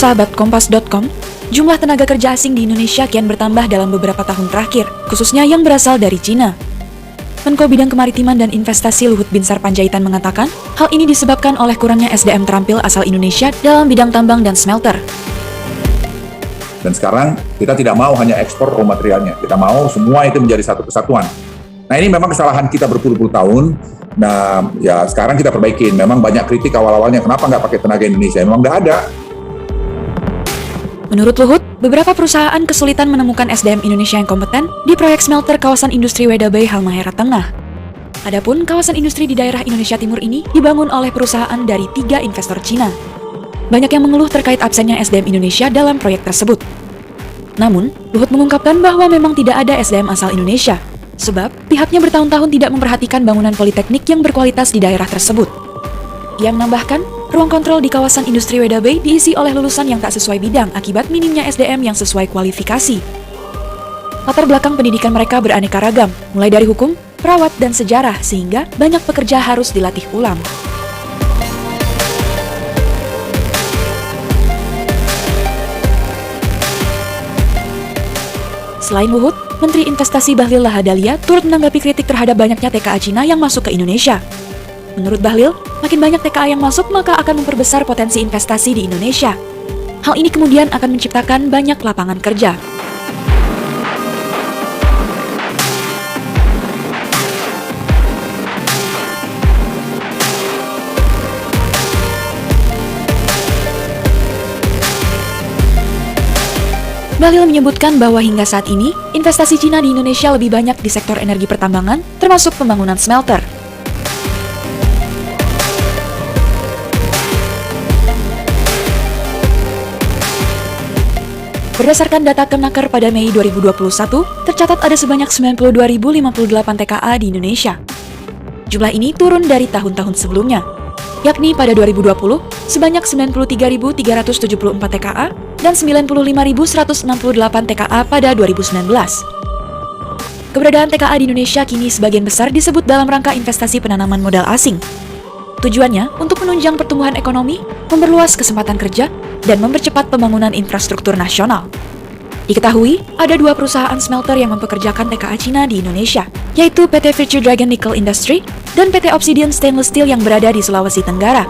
sahabat Kompas.com, jumlah tenaga kerja asing di Indonesia kian bertambah dalam beberapa tahun terakhir, khususnya yang berasal dari Cina. Menko Bidang Kemaritiman dan Investasi Luhut Binsar Panjaitan mengatakan, hal ini disebabkan oleh kurangnya SDM terampil asal Indonesia dalam bidang tambang dan smelter. Dan sekarang kita tidak mau hanya ekspor raw materialnya, kita mau semua itu menjadi satu kesatuan. Nah, ini memang kesalahan kita berpuluh-puluh tahun. Nah, ya sekarang kita perbaikin. Memang banyak kritik awal-awalnya, kenapa nggak pakai tenaga Indonesia? Memang nggak ada. Menurut Luhut, beberapa perusahaan kesulitan menemukan SDM Indonesia yang kompeten di proyek smelter kawasan industri Weda Bay Halmahera Tengah. Adapun kawasan industri di daerah Indonesia Timur ini dibangun oleh perusahaan dari 3 investor Cina. Banyak yang mengeluh terkait absennya SDM Indonesia dalam proyek tersebut. Namun, Luhut mengungkapkan bahwa memang tidak ada SDM asal Indonesia, sebab pihaknya bertahun-tahun tidak memperhatikan bangunan politeknik yang berkualitas di daerah tersebut. Ia menambahkan, ruang kontrol di kawasan industri Weda Bay diisi oleh lulusan yang tak sesuai bidang akibat minimnya SDM yang sesuai kualifikasi. Latar belakang pendidikan mereka beraneka ragam, mulai dari hukum, perawat, dan sejarah, sehingga banyak pekerja harus dilatih ulang. Selain Luhut, Menteri Investasi Bahlil Lahadalia turut menanggapi kritik terhadap banyaknya TKA Cina yang masuk ke Indonesia. Menurut Bahlil, makin banyak TKA yang masuk maka akan memperbesar potensi investasi di Indonesia. Hal ini kemudian akan menciptakan banyak lapangan kerja. Bahlil menyebutkan bahwa hingga saat ini, investasi Cina di Indonesia lebih banyak di sektor energi pertambangan, termasuk pembangunan smelter. Berdasarkan data Kemnaker pada Mei 2021, tercatat ada sebanyak 92.058 TKA di Indonesia. Jumlah ini turun dari tahun-tahun sebelumnya, yakni pada 2020 sebanyak 93.374 TKA dan 95.168 TKA pada 2019. Keberadaan TKA di Indonesia kini sebagian besar disebut dalam rangka investasi penanaman modal asing. Tujuannya untuk menunjang pertumbuhan ekonomi, memperluas kesempatan kerja, dan mempercepat pembangunan infrastruktur nasional. Diketahui, ada 2 perusahaan smelter yang mempekerjakan TKA Cina di Indonesia, yaitu PT Future Dragon Nickel Industry dan PT Obsidian Stainless Steel yang berada di Sulawesi Tenggara.